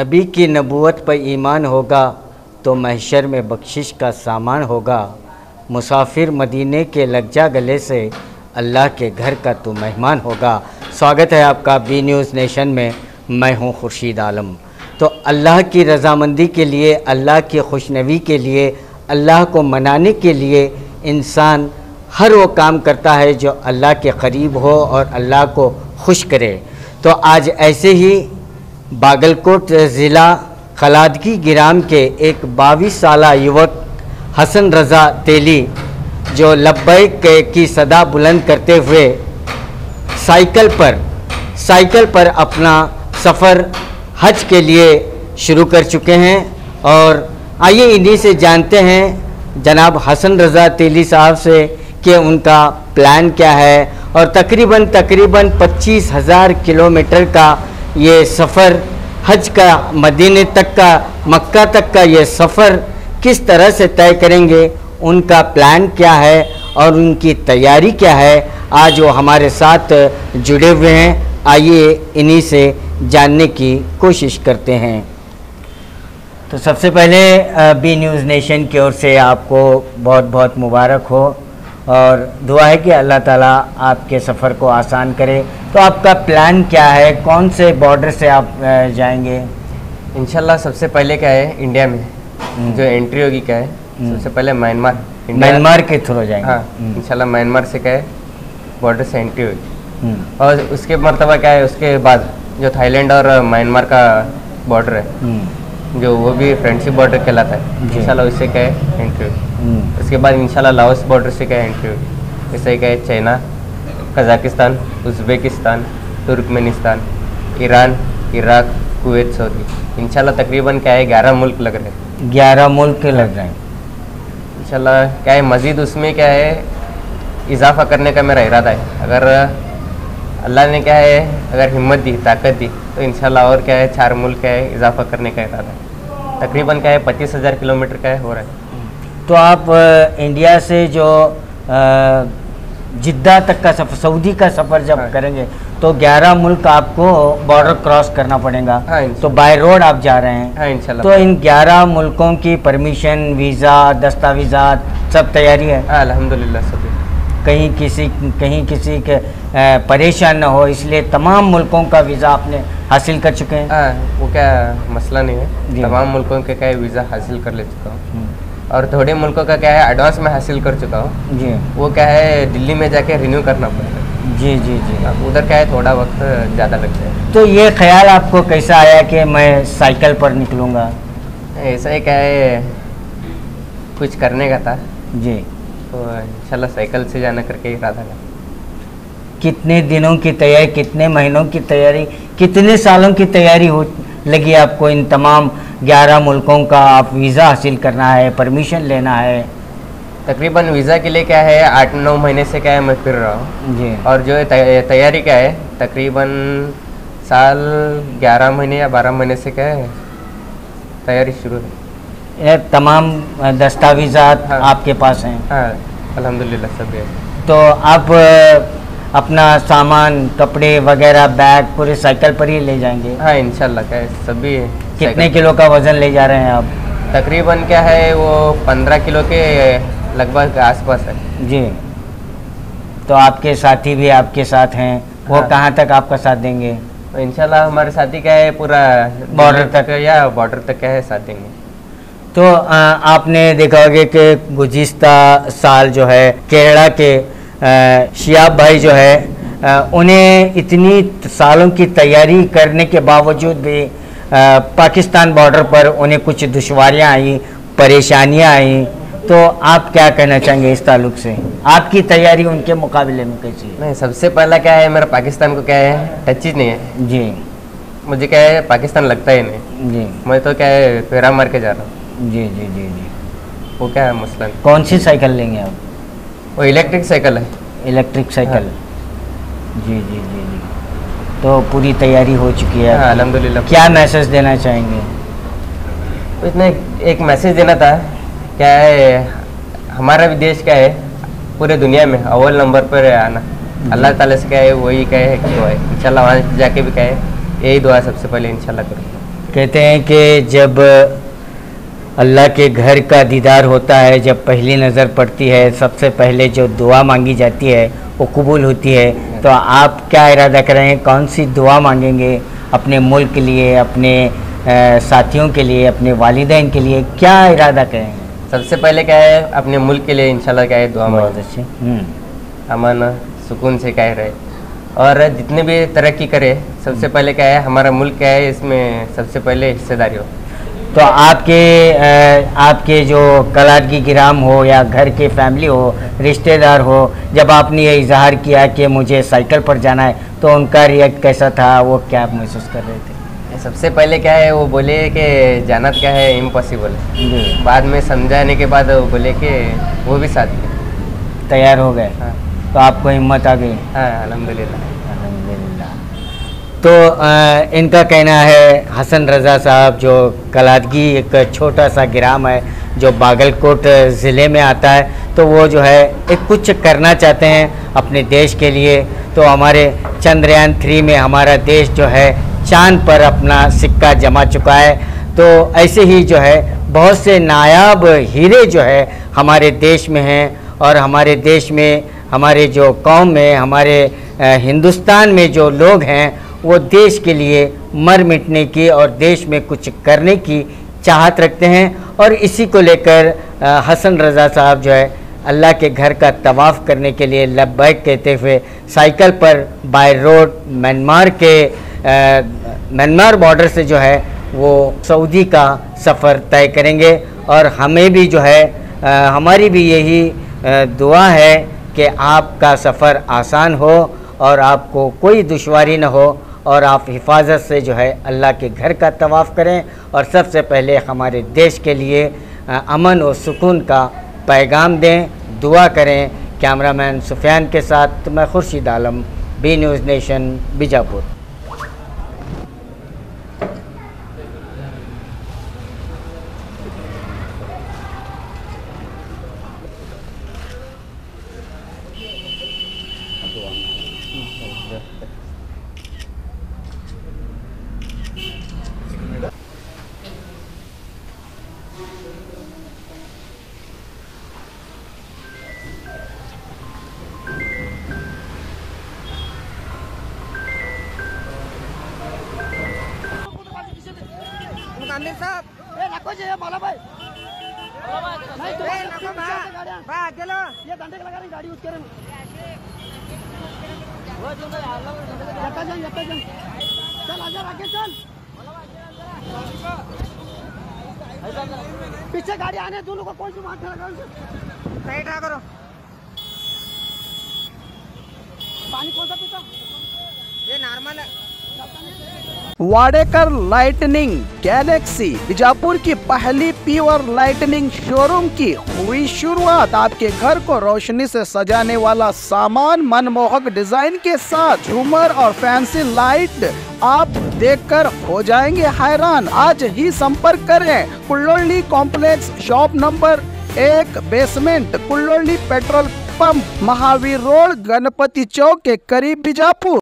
नबी की नबूवत पर ईमान होगा तो महशर में बख्शिश का सामान होगा। मुसाफिर मदीने के लग जा गले से, अल्लाह के घर का तू मेहमान होगा। स्वागत है आपका बी न्यूज़ नेशन में। मैं हूं खुर्शीद आलम। तो अल्लाह की रज़ामंदी के लिए, अल्लाह की खुशनवी के लिए, अल्लाह को मनाने के लिए इंसान हर वो काम करता है जो अल्लाह के करीब हो और अल्लाह को खुश करे। तो आज ऐसे ही बागलकोट ज़िला खलादगी गिराम के एक 22 साला युवक हसन रज़ा तेली, जो लब्बैक की सदा बुलंद करते हुए साइकिल पर अपना सफ़र हज के लिए शुरू कर चुके हैं। और आइए इन्हीं से जानते हैं जनाब हसन रज़ा तेली साहब से कि उनका प्लान क्या है और तकरीबन 25,000 किलोमीटर का ये सफ़र हज का, मदीने तक का, मक्का तक का ये सफ़र किस तरह से तय करेंगे, उनका प्लान क्या है और उनकी तैयारी क्या है, आज वो हमारे साथ जुड़े हुए हैं। आइए इन्हीं से जानने की कोशिश करते हैं। तो सबसे पहले बी न्यूज़ नेशन की ओर से आपको बहुत बहुत मुबारक हो और दुआ है कि अल्लाह ताला आपके सफ़र को आसान करे। तो आपका प्लान क्या है, कौन से बॉर्डर से आप जाएंगे? इंशाल्लाह सबसे पहले क्या है, इंडिया में जो एंट्री होगी क्या है, सबसे पहले म्यांमार के थ्रू जाएंगे। हाँ, इंशाल्लाह म्यांमार से क्या है बॉर्डर से एंट्री होगी। और उसके मर्तबा क्या है, उसके बाद जो थाईलैंड और म्यांमार का बॉर्डर है, जो वो भी फ्रेंडशिप बॉर्डर कहलाता है, इंशाल्लाह उससे क्या है एंट्री होगी। उसके बाद इंशाल्लाह लाओस बॉर्डर से क्या है एंट्री होगी। इससे क्या है China, Kazakhstan, Uzbekistan, Turkmenistan, Iran, Iraq, Kuwait, Saudi, इंशाल्लाह तकरीबन क्या है 11 मुल्क लग रहे हैं। 11 मुल्क लग रहे हैं इंशाल्लाह। क्या है मज़ीद उसमें क्या है इजाफा करने का मेरा इरादा है। अगर अल्लाह ने क्या है अगर हिम्मत दी, ताकत दी, तो इंशाल्लाह और क्या है 4 मुल्क क्या है इजाफा करने का इरादा है। तकरीबन क्या है 25,000 किलोमीटर का है हो रहा है। तो आप इंडिया से जो जिद्दा तक का सफ़र, सऊदी का सफ़र जब करेंगे तो 11 मुल्क आपको बॉर्डर क्रॉस करना पड़ेगा। तो बाय रोड आप जा रहे हैं। हाँ, इंशाल्लाह। तो इन 11 मुल्कों की परमिशन, वीज़ा, दस्तावेज़ात सब तैयारी है? हाँ, अल्हम्दुलिल्लाह सब। कहीं किसी के परेशान न हो, इसलिए तमाम मुल्कों का वीज़ा आपने हासिल कर चुके हैं? हाँ, वो क्या मसला नहीं है, तमाम मुल्कों के क्या है वीज़ा हासिल कर ले चुका हूँ और थोड़े मुल्कों का क्या है एडवांस में हासिल कर चुका हूँ जी। वो क्या है दिल्ली में जाके रिन्यू करना पड़ेगा। जी जी जी। उधर क्या है थोड़ा वक्त ज़्यादा लगता है। तो ये ख्याल आपको कैसा आया कि मैं साइकिल पर निकलूँगा? ऐसा ही क्या है कुछ करने का था जी, तो इंशाल्लाह साइकिल से जाना करके इरादा था। कितने दिनों की तैयारी, कितने महीनों की तैयारी, कितने सालों की तैयारी हो लगी आपको इन तमाम 11 मुल्कों का? आप वीज़ा हासिल करना है, परमिशन लेना है। तकरीबन वीज़ा के लिए क्या है 8-9 महीने से क्या है मैं फिर रहा हूँ जी। और जो तैयारी क्या है तकरीबन साल 11 महीने या 12 महीने से क्या है तैयारी शुरू है। ये तमाम दस्तावेज़ात हाँ, आपके पास हैं? हाँ, अल्हम्दुलिल्लाह सब है। तो आप अपना सामान, कपड़े वगैरह, बैग पूरे साइकिल पर ही ले जाएंगे? हाँ, इंशाल्लाह क्या है सभी। कितने किलो का वज़न ले जा रहे हैं आप? तकरीबन क्या है वो 15 किलो के लगभग आसपास है। जी। तो आपके साथी भी आपके साथ हैं, वो हाँ। कहाँ तक आपका साथ देंगे? तो इंशाल्लाह हमारे साथी क्या है पूरा बॉर्डर तक या बॉर्डर तक क्या है साथ देंगे। तो आपने देखा होगा कि गुज़िश्ता साल जो है केरला के शियाब भाई जो है उन्हें इतनी सालों की तैयारी करने के बावजूद भी पाकिस्तान बॉर्डर पर उन्हें कुछ दुश्वारियां आई, परेशानियां आई। तो आप क्या कहना चाहेंगे इस ताल्लुक से? आपकी तैयारी उनके मुकाबले में कैसी है? नहीं, सबसे पहला क्या है मेरा पाकिस्तान को क्या है टच ही नहीं है जी। मुझे क्या है पाकिस्तान लगता ही नहीं जी। मैं तो क्या है फेरा मार के जा रहा हूँ। जी जी जी जी। वो क्या है मसला नहीं। कौन सी साइकिल लेंगे आप? वो इलेक्ट्रिक साइकिल है। Electric cycle? हाँ। जी जी जी जी। तो पूरी तैयारी हो चुकी है? हाँ, अल्हम्दुलिल्लाह। क्या मैसेज देना चाहेंगे? तो इतना एक मैसेज देना था, क्या है हमारा भी देश क्या है पूरे दुनिया में अव्वल नंबर पर आना, अल्लाह ताला से क्या है वही क्या है दुआ है। इंशाल्लाह वहाँ जाके भी क्या है यही दुआ सबसे पहले इंशाल्लाह करूँगा। कहते हैं कि जब अल्लाह के घर का दीदार होता है, जब पहली नज़र पड़ती है, सबसे पहले जो दुआ मांगी जाती है वो कबूल होती है। तो आप क्या इरादा करेंगे, कौन सी दुआ मांगेंगे अपने मुल्क के लिए, अपने साथियों के लिए, अपने वालिदैन के लिए, क्या इरादा करेंगे? सबसे पहले क्या है, अपने मुल्क के लिए इंशाल्लाह क्या है दुआ बहुत मांगे, अच्छे। अमन सुकून से क्या रहे, और जितने भी तरक्की करे, सबसे पहले क्या है हमारा मुल्क क्या है इसमें सबसे पहले हिस्सेदारी हो। तो आपके जो कलादगी गिराम हो या घर के फैमिली हो, रिश्तेदार हो, जब आपने ये इजहार किया कि मुझे साइकिल पर जाना है, तो उनका रिएक्ट कैसा था, वो क्या आप महसूस कर रहे थे? सबसे पहले क्या है वो बोले कि जाना क्या है इम्पॉसिबल है, बाद में समझाने के बाद वो बोले कि वो भी साथ में तैयार हो गए। हाँ तो आपको हिम्मत आ गई? हाँ अल्हम्दुलिल्लाह। अल्हम्दुलिल्लाह। तो इनका कहना है, हसन रज़ा साहब, जो कलादगी एक छोटा सा गिराम है जो बागलकोट ज़िले में आता है, तो वो जो है एक कुछ करना चाहते हैं अपने देश के लिए। तो हमारे चंद्रयान 3 में हमारा देश जो है चांद पर अपना सिक्का जमा चुका है। तो ऐसे ही जो है बहुत से नायाब हीरे जो है हमारे देश में हैं, और हमारे देश में, हमारे जो कौम में, हमारे हिंदुस्तान में जो लोग हैं वो देश के लिए मर मिटने की और देश में कुछ करने की चाहत रखते हैं। और इसी को लेकर हसन रज़ा साहब जो है अल्लाह के घर का तवाफ़ करने के लिए लब्बैक कहते हुए साइकिल पर बाय रोड म्यांमार बॉर्डर से जो है वो सऊदी का सफ़र तय करेंगे। और हमें भी जो है हमारी भी यही दुआ है कि आपका सफ़र आसान हो और आपको कोई दुश्वारी न हो, और आप हिफाजत से जो है अल्लाह के घर का तवाफ़ करें, और सबसे पहले हमारे देश के लिए अमन और सुकून का पैगाम दें, दुआ करें। कैमरामैन सुफियान के साथ मैं Khurshid Alam, B news nation, Bijapur. पीछे गाड़ी आने दोनों को, कौन सी मार सही ठा करो। पानी कौन सा पीता? ये नॉर्मल है। वाडेकर लाइटनिंग गैलेक्सी बीजापुर की पहली प्योर लाइटनिंग शोरूम की हुई शुरुआत। आपके घर को रोशनी से सजाने वाला सामान, मनमोहक डिजाइन के साथ झूमर और फैंसी लाइट आप देखकर हो जाएंगे हैरान। आज ही संपर्क करें। Kulloli complex, shop number 1, basement, Kulloli petrol pump, Mahavir road, Ganpati Chowk के करीब, बीजापुर।